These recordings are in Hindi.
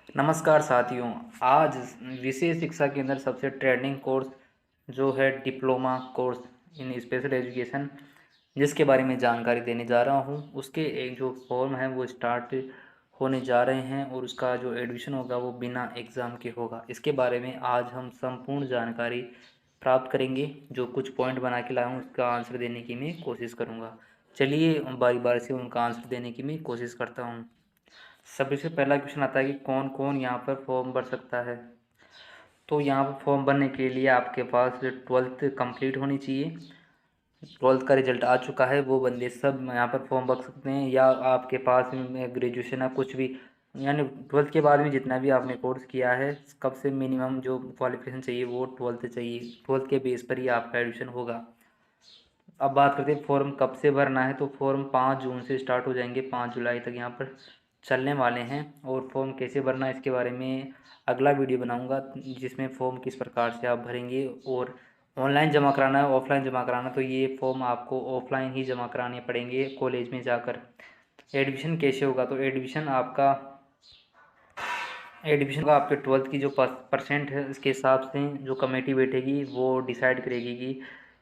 नमस्कार साथियों। आज विषय शिक्षा के अंदर सबसे ट्रेंडिंग कोर्स जो है diploma course in special education, जिसके बारे में जानकारी देने जा रहा हूँ। उसके एक जो फॉर्म है वो स्टार्ट होने जा रहे हैं और उसका जो एडमिशन होगा वो बिना एग्ज़ाम के होगा। इसके बारे में आज हम संपूर्ण जानकारी प्राप्त करेंगे। जो कुछ पॉइंट बना के लाया हूँ उसका आंसर देने की मैं कोशिश करूँगा। चलिए बारी बारी से उनका आंसर देने की मैं कोशिश करता हूँ। सबसे पहला क्वेश्चन आता है कि कौन कौन यहाँ पर फॉर्म भर सकता है। तो यहाँ पर फॉर्म भरने के लिए आपके पास 12th कंप्लीट होनी चाहिए। 12th का रिजल्ट आ चुका है वो बंदे सब यहाँ पर फॉर्म भर सकते हैं, या आपके पास में ग्रेजुएशन है कुछ भी, यानी 12th के बाद भी जितना भी आपने कोर्स किया है कब से मिनिमम जो क्वालिफिकेशन चाहिए वो 12th चाहिए। 12th के बेस पर ही आपका एडमिशन होगा। अब बात करते हैं फॉर्म कब से भरना है। तो फॉर्म 5 जून से स्टार्ट हो जाएंगे, 5 जुलाई तक यहाँ पर चलने वाले हैं। और फॉर्म कैसे भरना है इसके बारे में अगला वीडियो बनाऊंगा, जिसमें फॉर्म किस प्रकार से आप भरेंगे और ऑनलाइन जमा कराना है ऑफलाइन जमा कराना। तो ये फॉर्म आपको ऑफलाइन ही जमा कराने पड़ेंगे कॉलेज में जाकर। एडमिशन कैसे होगा, तो एडमिशन का आपके 12th की जो परसेंट है उसके हिसाब से जो कमेटी बैठेगी वो डिसाइड करेगी कि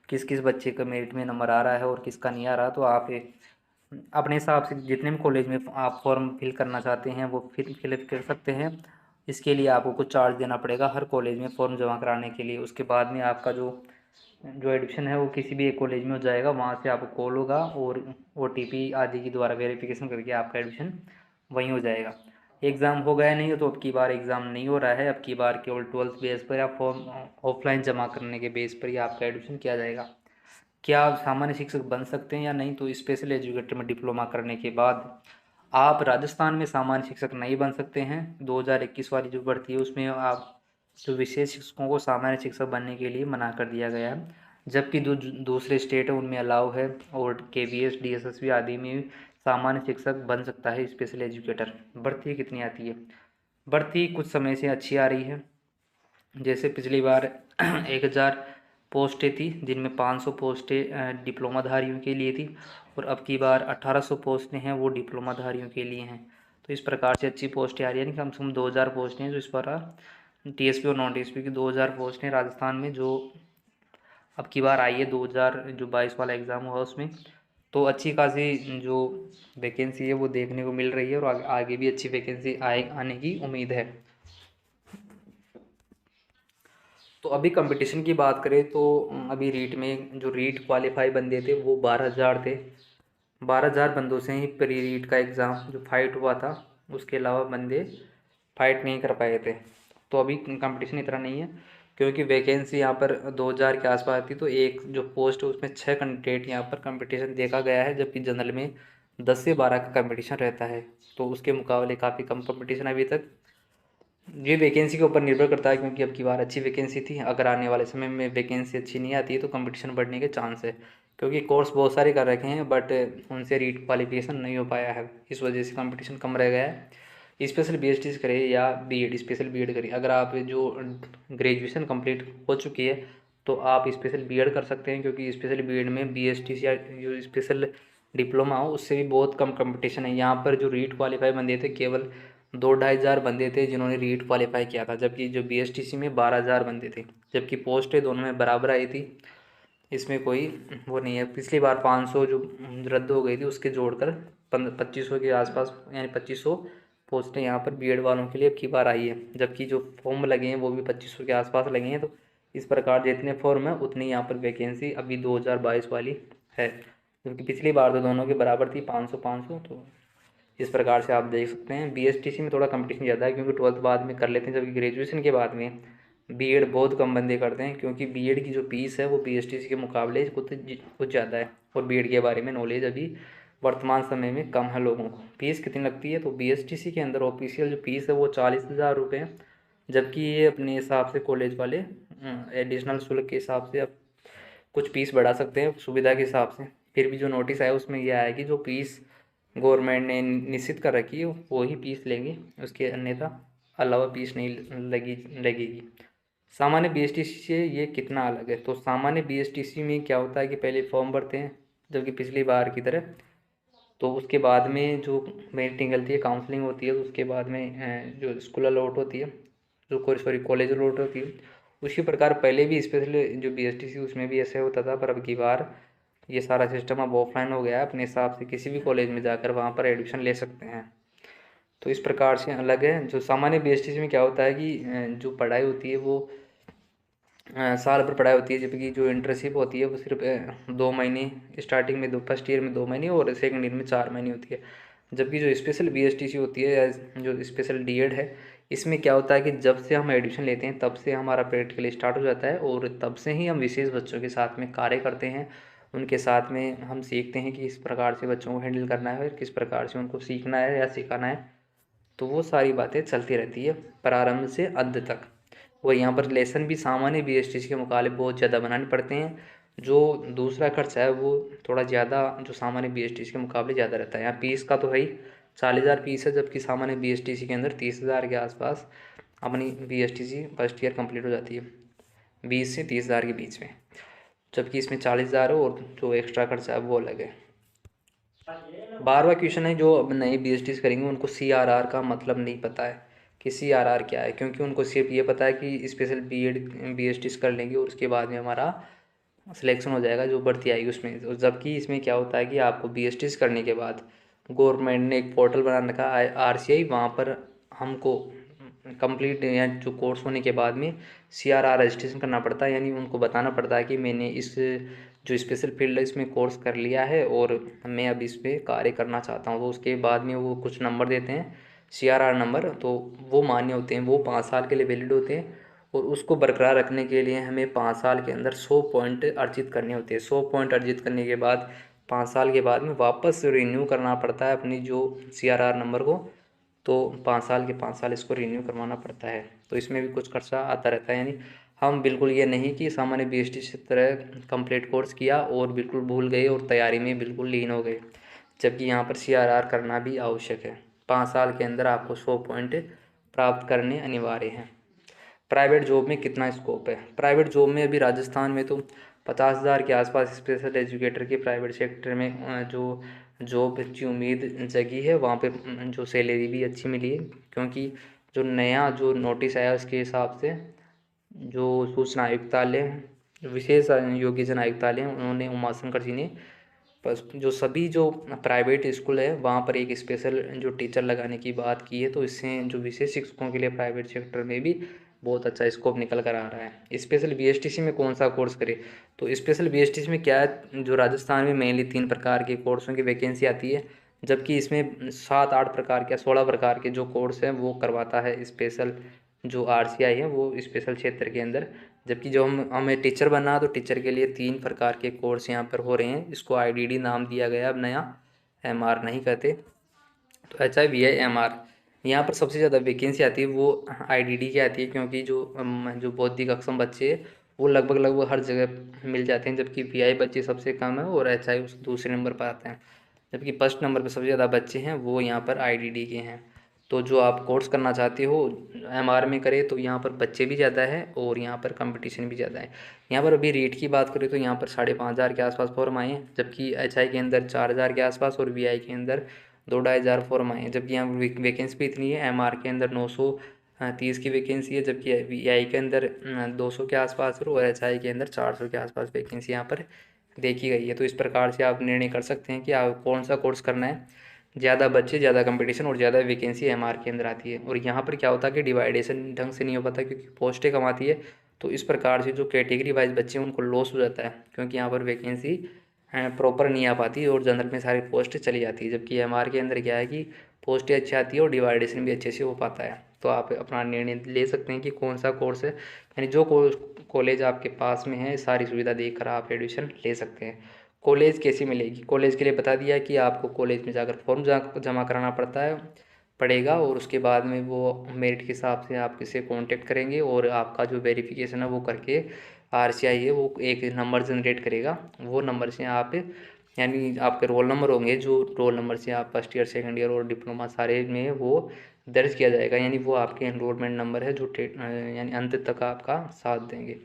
किस किस बच्चे का मेरिट में नंबर आ रहा है और किसका नहीं आ रहा। तो आप अपने हिसाब से जितने भी कॉलेज में आप फॉर्म फिल करना चाहते हैं वो फिल कर सकते हैं। इसके लिए आपको कुछ चार्ज देना पड़ेगा हर कॉलेज में फॉर्म जमा कराने के लिए। उसके बाद में आपका जो जो एडमिशन है वो किसी भी एक कॉलेज में हो जाएगा, वहाँ से आपको कॉल होगा और OTP आदि के द्वारा वेरिफिकेशन करके आपका एडमिशन वहीं हो जाएगा। एग्ज़ाम हो गया नहीं हो तो अब की बार एग्ज़ाम नहीं हो रहा है, अब की बार केवल 12th बेस पर या फॉर्म ऑफलाइन जमा करने के बेस पर ही आपका एडमिशन किया जाएगा। क्या आप सामान्य शिक्षक बन सकते हैं या नहीं, तो स्पेशल एजुकेटर में डिप्लोमा करने के बाद आप राजस्थान में सामान्य शिक्षक नहीं बन सकते हैं। 2021 वाली जो भर्ती है उसमें आप जो विशेष शिक्षकों को सामान्य शिक्षक बनने के लिए मना कर दिया गया है, जबकि दूसरे स्टेट है उनमें अलाउ है। और KVS DSSB आदि में सामान्य शिक्षक बन सकता है स्पेशल एजुकेटर। भर्ती कितनी आती है, भर्ती कुछ समय से अच्छी आ रही है। जैसे पिछली बार 1000 पोस्टें थी, जिनमें 500 पोस्टें डिप्लोमाधारियों के लिए थी, और अब की बार 1800 पोस्टें हैं वो डिप्लोमाधारियों के लिए हैं। तो इस प्रकार से अच्छी पोस्टें आ रही है, यानी कम से कम 2000 पोस्टें हैं जो इस बार TSP और नॉन TSP की 2000 पोस्टें राजस्थान में जो अब की बार आई है। 2022 वाला एग्ज़ाम हुआ उसमें तो अच्छी खासी जो वैकेंसी है वो देखने को मिल रही है, और आगे भी अच्छी वैकेंसी आने की उम्मीद है। तो अभी कंपटीशन की बात करें तो अभी रीट में जो रीट क्वालिफाई बंदे थे वो 12,000 थे। 12,000 बंदों से ही प्री रीट का एग्ज़ाम जो फाइट हुआ था, उसके अलावा बंदे फाइट नहीं कर पाए थे। तो अभी कंपटीशन इतना नहीं है, क्योंकि वैकेंसी यहाँ पर 2,000 के आसपास थी। तो एक जो पोस्ट है उसमें 6 कैंडिडेट यहाँ पर कंपटीशन देखा गया है, जबकि जनरल में 10 से 12 का कंपटीशन रहता है। तो उसके मुकाबले काफ़ी कम कंपटीशन अभी तक। ये वैकेंसी के ऊपर निर्भर करता है, क्योंकि अब की बार अच्छी वैकेंसी थी। अगर आने वाले समय में वैकेंसी अच्छी नहीं आती है तो कंपटीशन बढ़ने के चांस है, क्योंकि कोर्स बहुत सारे कर रखे हैं बट उनसे रीट क्वालिफिकेशन नहीं हो पाया है, इस वजह से कंपटीशन कम रह गया है। स्पेशल BST करे या B.Ed, स्पेशल B.Ed करिए। अगर आप जो ग्रेजुएशन कंप्लीट हो चुकी है तो आप स्पेशल B.Ed कर सकते हैं, क्योंकि स्पेशल B.Ed में BST या जो स्पेशल डिप्लोमा हो उससे भी बहुत कम कंपटीशन है। यहाँ पर जो रीट क्वालिफाई बंदे थे केवल 2-2.5 हज़ार बंदे थे जिन्होंने रीट क्वालिफाई किया था, जबकि जो BSTC में 12,000 बंदे थे, जबकि पोस्टें दोनों में बराबर आई थी। इसमें कोई वो नहीं है। पिछली बार 500 जो रद्द हो गई थी उसके जोड़कर 2500 के आसपास, यानी 2500 पोस्टें यहाँ पर B.Ed वालों के लिए अब की बार आई है, जबकि जो फॉर्म लगे हैं वो भी 2500 के आसपास लगे हैं। तो इस प्रकार जितने फॉर्म है उतनी यहाँ पर वैकेंसी अभी 2022 वाली है, जबकि पिछली बार तो दोनों के बराबर थी 500-500। तो इस प्रकार से आप देख सकते हैं BSTC में थोड़ा कंपटीशन ज़्यादा है, क्योंकि 12th बाद में कर लेते हैं, जबकि ग्रेजुएशन के बाद में B.Ed बहुत कम बंदे करते हैं, क्योंकि B.Ed की जो फीस है वो BSTC के मुकाबले कुछ ज़्यादा है। और B.Ed के बारे में नॉलेज अभी वर्तमान समय में कम है लोगों को। फीस कितनी लगती है, तो BSTC के अंदर ऑफिशियल जो फीस है वो 40,000 रुपये है, जबकि ये अपने हिसाब से कॉलेज वाले एडिशनल शुल्क के हिसाब से अब कुछ फीस बढ़ा सकते हैं सुविधा के हिसाब से। फिर भी जो नोटिस आया उसमें यह आया कि जो फीस गवर्नमेंट ने निश्चित कर रखी है वो ही फीस लेंगे, उसके अन्यथा अलावा फीस नहीं लगेगी। सामान्य BSTC से ये कितना अलग है, तो सामान्य BSTC में क्या होता है कि पहले फॉर्म भरते हैं, जबकि पिछली बार की तरह तो उसके बाद में जो मेरिट निकलती है, काउंसलिंग होती है, तो उसके बाद में जो स्कूल अलॉट होती है, जो सॉरी कॉलेज अलॉट होती है, उसी प्रकार पहले भी स्पेशली जो BSTC उसमें भी ऐसे होता था, पर अब की बार ये सारा सिस्टम अब ऑफलाइन हो गया है। अपने हिसाब से किसी भी कॉलेज में जाकर वहाँ पर एडमिशन ले सकते हैं। तो इस प्रकार से अलग है। जो सामान्य BSTC में क्या होता है कि जो पढ़ाई होती है वो साल भर पढ़ाई होती है, जबकि जो इंटर्नशिप होती है वो सिर्फ 2 महीने, स्टार्टिंग में फर्स्ट ईयर में 2 महीने और सेकंड ईयर में 4 महीने होती है। जबकि जो स्पेशल BSTC होती है या जो स्पेशल DED है, इसमें क्या होता है कि जब से हम एडमिशन लेते हैं तब से हमारा प्रैक्टिकल स्टार्ट हो जाता है और तब से ही हम विशेष बच्चों के साथ में कार्य करते हैं। उनके साथ में हम सीखते हैं कि किस प्रकार से बच्चों को हैंडल करना है, किस प्रकार से उनको सीखना है या सिखाना है। तो वो सारी बातें चलती रहती है प्रारंभ से अंत तक। और यहाँ पर लेसन भी सामान्य BSTC के मुकाबले बहुत ज़्यादा बनाने पड़ते हैं। जो दूसरा खर्चा है वो थोड़ा ज़्यादा जो सामान्य BSTC के मुकाबले ज़्यादा रहता है। यहाँ फीस का तो है ही 40,000 फीस है, जबकि सामान्य BSTC के अंदर 30,000 के आसपास अपनी BSTC फर्स्ट ईयर कंप्लीट हो जाती है, 20 से 30,000 के बीच में। जबकि इसमें 40,000 है और जो एक्स्ट्रा खर्चा है वो अलग है। 12वां क्वेश्चन है, जो अब नए BSTC करेंगे उनको CRR का मतलब नहीं पता है कि CRR क्या है, क्योंकि उनको सिर्फ ये पता है कि स्पेशल BSTC कर लेंगे और उसके बाद में हमारा सिलेक्शन हो जाएगा, जो भर्ती आएगी उसमें। तो जबकि इसमें क्या होता है कि आपको BSTC करने के बाद गवर्नमेंट ने एक पोर्टल बना रखा है RCI, वहाँ पर हमको कंप्लीट या जो कोर्स होने के बाद में CRR रजिस्ट्रेशन करना पड़ता है। यानी उनको बताना पड़ता है कि मैंने इस जो स्पेशल फील्ड है इसमें कोर्स कर लिया है और मैं अब इस पर कार्य करना चाहता हूँ। तो उसके बाद में वो कुछ नंबर देते हैं, CRR नंबर, तो वो मान्य होते हैं, वो 5 साल के लिए वैलिड होते हैं। और उसको बरकरार रखने के लिए हमें 5 साल के अंदर 100 पॉइंट अर्जित करने होते हैं। 100 पॉइंट अर्जित करने के बाद 5 साल के बाद में वापस रिन्यू करना पड़ता है अपनी जो CRR नंबर को। तो 5 साल के 5 साल इसको रिन्यू करवाना पड़ता है। तो इसमें भी कुछ खर्चा आता रहता है। यानी हम बिल्कुल ये नहीं कि सामान्य BSTC की तरह कंप्लीट कोर्स किया और बिल्कुल भूल गए और तैयारी में बिल्कुल लीन हो गए, जबकि यहाँ पर CRR करना भी आवश्यक है। 5 साल के अंदर आपको 100 पॉइंट प्राप्त करने अनिवार्य हैं। प्राइवेट जॉब में कितना स्कोप है? प्राइवेट जॉब में अभी राजस्थान में तो 50,000 के आसपास स्पेशल एजुकेटर की प्राइवेट सेक्टर में जो जॉब की उम्मीद जगी है, वहाँ पे जो सैलरी भी अच्छी मिली है। क्योंकि जो नया जो नोटिस आया उसके हिसाब से जो सूचना आयुक्तालय, विशेष योग्यजन आयुक्तालय, उन्होंने उमाशंकर जी ने बस जो सभी जो प्राइवेट स्कूल है वहाँ पर एक स्पेशल जो टीचर लगाने की बात की है। तो इससे जो विशेष शिक्षकों के लिए प्राइवेट सेक्टर में भी बहुत अच्छा स्कोप निकल कर आ रहा है। स्पेशल BSTC में कौन सा कोर्स करे? तो स्पेशल BSTC में क्या है, जो राजस्थान में मेनली 3 प्रकार के कोर्सों की वैकेंसी आती है, जबकि इसमें 7-8 प्रकार के 16 प्रकार के जो कोर्स हैं वो करवाता है स्पेशल जो RCI है, वो स्पेशल क्षेत्र के अंदर। जबकि जो हमें टीचर बनना है तो टीचर के लिए 3 प्रकार के कोर्स यहाँ पर हो रहे हैं। इसको IDD नाम दिया गया अब नया, MR नहीं कहते। तो HIVI MR यहाँ पर सबसे ज़्यादा वैकेंसी आती है वो IDD की आती है, क्योंकि जो बौद्धिक अक्षम बच्चे हैं वो लगभग हर जगह मिल जाते हैं, जबकि VI बच्चे सबसे कम है और HI उस दूसरे नंबर पर आते हैं। जबकि फर्स्ट नंबर पर सबसे ज़्यादा बच्चे हैं वो यहाँ पर IDD के हैं। तो जो आप कोर्स करना चाहते हो MR में करें तो यहाँ पर बच्चे भी ज़्यादा है और यहाँ पर कंपटीशन भी ज़्यादा है। यहाँ पर अभी रेट की बात करें तो यहाँ पर 5,500 के आसपास फॉर्म आए हैं, जबकि HI के अंदर 4,000 के आसपास और VI के अंदर 2-2,500 फॉर्म आए हैं। जबकि यहाँ वैकेंसी भी इतनी है, MR के अंदर 930 की वैकेंसी है, जबकि VI के अंदर 200 के आसपास और HI के अंदर 400 के आसपास वैकेंसी यहाँ पर देखी गई है। तो इस प्रकार से आप निर्णय कर सकते हैं कि आप कौन सा कोर्स करना है। ज़्यादा बच्चे, ज़्यादा कंपटीशन और ज़्यादा वैकेंसी MR के अंदर आती है। और यहाँ पर क्या होता है कि डिवाइडेशन ढंग से नहीं हो पाता, क्योंकि पोस्टें कम आती है। तो इस प्रकार से जो कैटेगरी वाइज बच्चे हैं उनको लॉस हो जाता है, क्योंकि यहाँ पर वैकेंसी प्रॉपर नहीं आ पाती और जनरल में सारी पोस्ट चली जाती है। जबकि MR के अंदर क्या है कि पोस्टें अच्छी आती है और डिवाइडेशन भी अच्छे से हो पाता है। तो आप अपना निर्णय ले सकते हैं कि कौन सा कोर्स है, यानी जो कॉलेज आपके पास में है सारी सुविधा देखकर आप एडमिशन ले सकते हैं। कॉलेज कैसी मिलेगी? कॉलेज के लिए बता दिया कि आपको कॉलेज में जाकर फॉर्म जमा कराना पड़ेगा और उसके बाद में वो मेरिट के हिसाब से आपसे से कांटेक्ट करेंगे और आपका जो वेरिफिकेशन है वो करके RCI है वो एक नंबर जनरेट करेगा। वो नंबर से आप, यानी आपके रोल नंबर होंगे, जो रोल नंबर से आप फर्स्ट ईयर, सेकंड ईयर और डिप्लोमा सारे में वो दर्ज किया जाएगा। यानी वो आपके एनरोलमेंट नंबर है जो यानी अंत तक आपका साथ देंगे।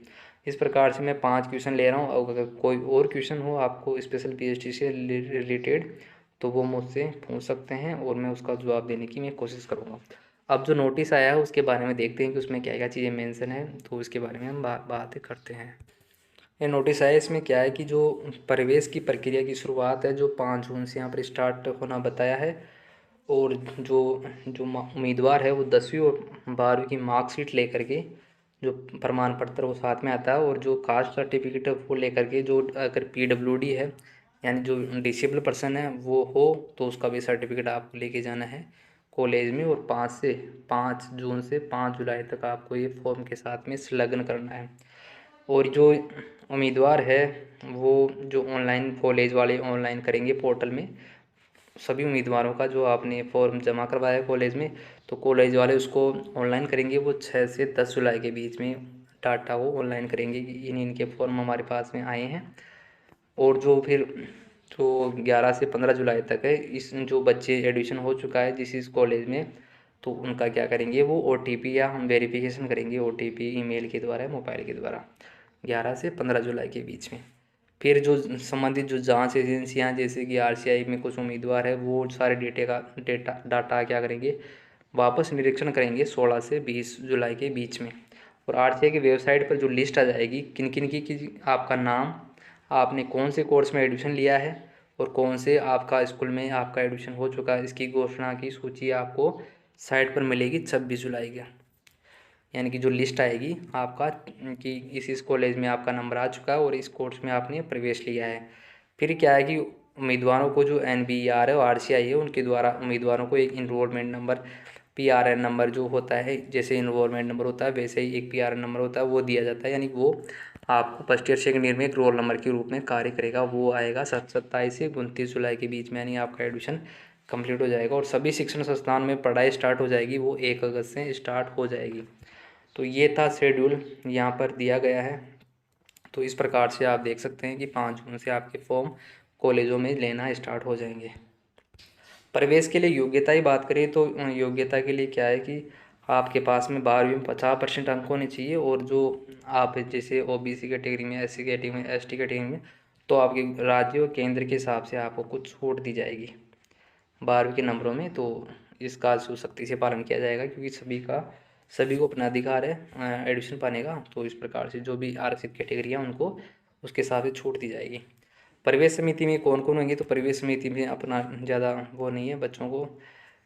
इस प्रकार से मैं 5 क्वेश्चन ले रहा हूँ। अगर कोई और क्वेश्चन हो आपको स्पेशल BSTC से रिलेटेड तो वो मुझसे पूछ सकते हैं और मैं उसका जवाब देने की मैं कोशिश करूँगा। अब जो नोटिस आया है उसके बारे में देखते हैं कि उसमें क्या-क्या चीज़ें मेंशन है, तो उसके बारे में हम बात करते हैं। ये नोटिस आया, इसमें क्या है कि जो प्रवेश की प्रक्रिया की शुरुआत है जो 5 जून से यहाँ पर स्टार्ट होना बताया है। और जो जो उम्मीदवार है वो 10वीं और 12वीं की मार्कशीट लेकर के, जो प्रमाण पत्र वो साथ में आता है, और जो कास्ट सर्टिफिकेट है वो लेकर के, जो अगर पीडब्ल्यूडी है यानी जो डिसेबल पर्सन है वो हो तो उसका भी सर्टिफिकेट आपको लेके जाना है कॉलेज में। और 5 जून से 5 जुलाई तक आपको ये फॉर्म के साथ में संलग्न करना है। और जो उम्मीदवार है वो जो ऑनलाइन कॉलेज वाले ऑनलाइन करेंगे पोर्टल में सभी उम्मीदवारों का, जो आपने फॉर्म जमा करवाया है कॉलेज में, तो कॉलेज वाले उसको ऑनलाइन करेंगे। वो 6 से 10 जुलाई के बीच में डाटा वो ऑनलाइन करेंगे कि इनके फॉर्म हमारे पास में आए हैं। और जो फिर जो 11 से 15 जुलाई तक है, इस जो बच्चे एडमिशन हो चुका है जिस इस कॉलेज में, तो उनका क्या करेंगे, वो OTP या हम वेरिफिकेशन करेंगे OTP ईमेल के द्वारा, मोबाइल के द्वारा, 11 से 15 जुलाई के बीच में। फिर जो संबंधित जो जांच एजेंसियां जैसे कि RCI में कुछ उम्मीदवार है वो सारे डाटा क्या करेंगे, वापस निरीक्षण करेंगे 16 से 20 जुलाई के बीच में। और RCI की वेबसाइट पर जो लिस्ट आ जाएगी किन किन की आपका नाम, आपने कौन से कोर्स में एडमिशन लिया है और कौन से आपका स्कूल में आपका एडमिशन हो चुका है, इसकी घोषणा की सूची आपको साइट पर मिलेगी 26 जुलाई के। यानी कि जो लिस्ट आएगी आपका कि इस कॉलेज में आपका नंबर आ चुका है और इस कोर्स में आपने प्रवेश लिया है। फिर क्या है कि उम्मीदवारों को जो NBER है और RCI है उनके द्वारा उम्मीदवारों को एक इनरोलमेंट नंबर PRN नंबर जो होता है, जैसे इनरोलमेंट नंबर होता है वैसे ही एक PRN नंबर होता है, वो दिया जाता है। यानी वो आपको फर्स्ट ईयर सेकंड ईयर में एक रोल नंबर के रूप में कार्य करेगा। वो आएगा 27 से 29 जुलाई के बीच में, यानी आपका एडमिशन कंप्लीट हो जाएगा। और सभी शिक्षण संस्थान में पढ़ाई स्टार्ट हो जाएगी, वो 1 अगस्त से स्टार्ट हो जाएगी। तो ये था शेड्यूल यहाँ पर दिया गया है। तो इस प्रकार से आप देख सकते हैं कि 5 जून से आपके फॉर्म कॉलेजों में लेना स्टार्ट हो जाएंगे। प्रवेश के लिए योग्यता ही बात करें तो योग्यता के लिए क्या है कि आपके पास में 12वीं में 50% अंक होने चाहिए। और जो आप जैसे OBC कैटेगरी में, SC कैटेगरी में, ST कैटेगरी में, तो आपके राज्य और केंद्र के हिसाब से आपको कुछ छूट दी जाएगी 12वीं के नंबरों में। तो इसका सख्ती से पालन किया जाएगा क्योंकि सभी को अपना अधिकार है एडमिशन पाने का। तो इस प्रकार से जो भी आरक्षित कैटेगरी है उनको उसके हिसाब से छूट दी जाएगी। प्रवेश समिति में कौन कौन होंगे, तो प्रवेश समिति में अपना ज़्यादा वो नहीं है बच्चों को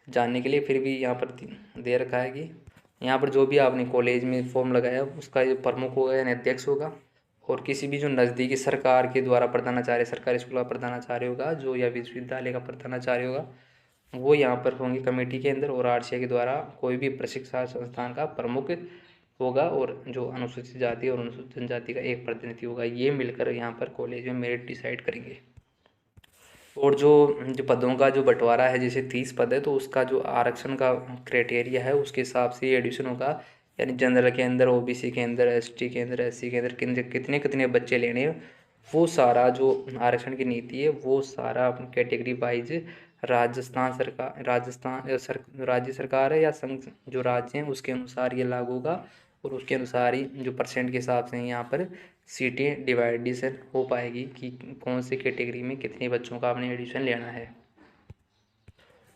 जानने के लिए, फिर भी यहाँ पर दे रखा है कि यहाँ पर जो भी आपने कॉलेज में फॉर्म लगाया उसका जो प्रमुख होगा यानी अध्यक्ष होगा। और किसी भी जो नज़दीकी सरकार के द्वारा प्रधानाचार्य, सरकारी स्कूल का प्रधानाचार्य होगा जो, या विश्वविद्यालय का प्रधानाचार्य होगा, वो यहाँ पर होंगे कमेटी के अंदर। और RCI के द्वारा कोई भी प्रशिक्षण संस्थान का प्रमुख होगा और जो अनुसूचित जाति और अनुसूचित जनजाति का एक प्रतिनिधि होगा, ये मिलकर यहाँ पर कॉलेज में मेरिट डिसाइड करेंगे। और जो पदों का जो बंटवारा है, जैसे 30 पद है तो उसका जो आरक्षण का क्राइटेरिया है उसके हिसाब से एडिशन होगा। यानी जनरल के अंदर, OBC के अंदर, ST के अंदर, SC के अंदर कितने कितने बच्चे लेने हैं, वो सारा जो आरक्षण की नीति है वो सारा कैटेगरी वाइज राज्य सरकार है या संघ जो राज्य हैं उसके अनुसार ये लागू होगा। और उसके अनुसार ही जो परसेंट के हिसाब से यहाँ पर सीटें डिवाइडेशन हो पाएगी कि कौन सी कैटेगरी में कितने बच्चों का आपने एडमिशन लेना है।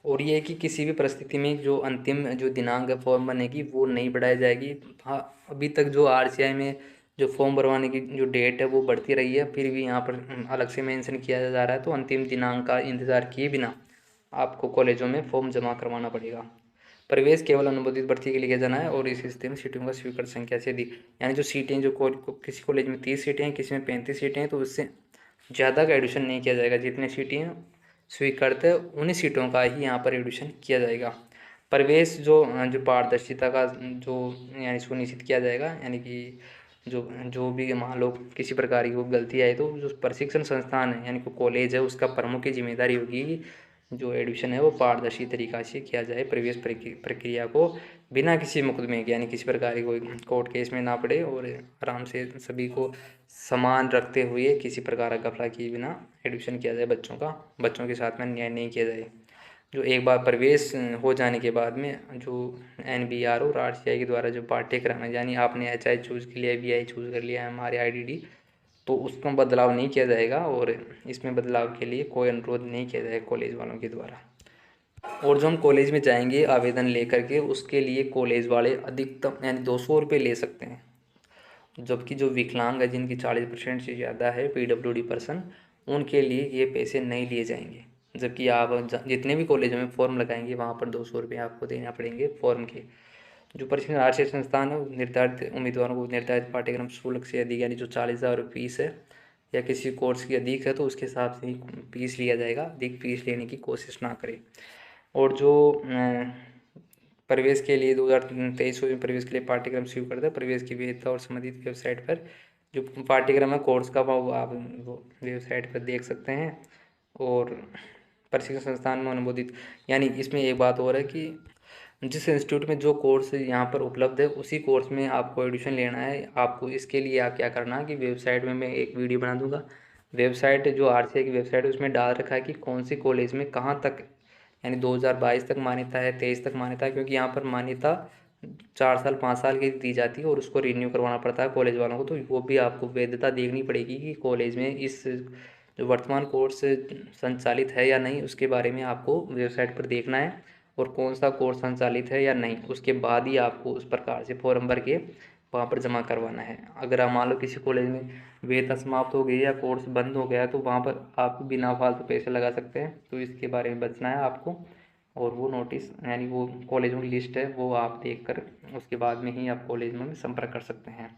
और ये है कि किसी भी परिस्थिति में जो अंतिम जो दिनांक है फॉर्म भरने की वो नहीं बढ़ाई जाएगी। हाँ, अभी तक जो RCI में जो फॉर्म भरवाने की जो डेट है वो बढ़ती रही है, फिर भी यहाँ पर अलग से मेंशन किया जा रहा है। तो अंतिम दिनांक का इंतज़ार किए बिना आपको कॉलेजों में फॉर्म जमा करवाना पड़ेगा। प्रवेश केवल अनुबंधित भर्ती के लिए किया जाना है और इस स्थिति में सीटों का स्वीकृत संख्या से अधिक, यानी जो सीटें जो किसी कॉलेज में 30 सीटें हैं, किसी में 35 सीटें हैं, तो उससे ज़्यादा का एडमिशन नहीं किया जाएगा। जितनी सीटें स्वीकृत है उन्हीं सीटों का ही यहाँ पर एडमिशन किया जाएगा। प्रवेश जो पारदर्शिता का जो यानी सुनिश्चित किया जाएगा, यानी कि जो भी मान लो किसी प्रकार की कोई गलती आई तो जो प्रशिक्षण संस्थान है यानी कि कॉलेज है उसका प्रमुख की जिम्मेदारी होगी कि जो एडमिशन है वो पारदर्शी तरीका से किया जाए। प्रवेश प्रक्रिया को बिना किसी मुकदमे के यानी किसी प्रकार की कोई कोर्ट केस में ना पड़े और आराम से सभी को समान रखते हुए किसी प्रकार का घपला किए बिना एडमिशन किया जाए बच्चों के साथ में अन्याय नहीं किया जाए। जो एक बार प्रवेश हो जाने के बाद में जो NBER और RCI के द्वारा जो पाठ्यक्रम है, यानी आपने HI चूज़ कर लिया, BI चूज़ कर लिया, MRA IDD, तो उसमें बदलाव नहीं किया जाएगा और इसमें बदलाव के लिए कोई अनुरोध नहीं किया जाएगा कॉलेज वालों के द्वारा। और जो हम कॉलेज में जाएंगे आवेदन लेकर के, उसके लिए कॉलेज वाले अधिकतम यानी 200 रुपये ले सकते हैं, जबकि जो विकलांग है जिनकी 40% से ज़्यादा है पीडब्ल्यूडी पर्सन, उनके लिए ये पैसे नहीं लिए जाएंगे। जबकि आप जितने भी कॉलेजों में फॉर्म लगाएंगे वहाँ पर 200 रुपये आपको देना पड़ेंगे फॉर्म के। जो प्रशिक्षण आरक्षित संस्थान है निर्धारित उम्मीदवारों को निर्धारित पाठ्यक्रम शुल्क से अधिक यानी जो 40,000 फीस है या किसी कोर्स की अधिक है तो उसके हिसाब से ही फीस लिया जाएगा, अधिक फीस लेने की कोशिश ना करें। और जो प्रवेश के लिए 2023 में प्रवेश के लिए पाठ्यक्रम शुरू करता है, प्रवेश की वैधता और संबंधित वेबसाइट पर जो पाठ्यक्रम है कोर्स का वो आप वेबसाइट पर देख सकते हैं। और प्रशिक्षण संस्थान में अनुमोदित, यानी इसमें एक बात और है कि जिस इंस्टीट्यूट में जो कोर्स यहाँ पर उपलब्ध है उसी कोर्स में आपको एडमिशन लेना है। आपको इसके लिए आप क्या करना है कि वेबसाइट में मैं एक वीडियो बना दूंगा, वेबसाइट जो RCI की वेबसाइट है उसमें डाल रखा है कि कौन सी कॉलेज में कहाँ तक, यानी 2022 तक मान्यता है, 23 तक मान्यता है, क्योंकि यहाँ पर मान्यता 4 साल 5 साल की दी जाती है और उसको रिन्यू करवाना पड़ता है कॉलेज वालों को। तो वो भी आपको वैधता देखनी पड़ेगी कि कॉलेज में इस जो वर्तमान कोर्स संचालित है या नहीं, उसके बारे में आपको वेबसाइट पर देखना है और कौन सा कोर्स संचालित है या नहीं, उसके बाद ही आपको उस प्रकार से फॉर्म भर के वहाँ पर जमा करवाना है। अगर आप मान लो किसी कॉलेज में वैधता समाप्त हो गई या कोर्स बंद हो गया तो वहाँ पर आप बिना फालतू पैसे लगा सकते हैं, तो इसके बारे में बचना है आपको। और वो नोटिस यानी वो कॉलेजों की लिस्ट है वो आप देख कर उसके बाद में ही आप कॉलेज में संपर्क कर सकते हैं।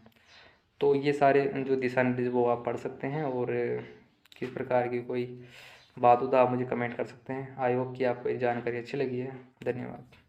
तो ये सारे जो दिशा निर्देश वो आप पढ़ सकते हैं। और किस प्रकार की कोई बात हो तो आप मुझे कमेंट कर सकते हैं। आई होप कि आपको ये जानकारी अच्छी लगी है। धन्यवाद।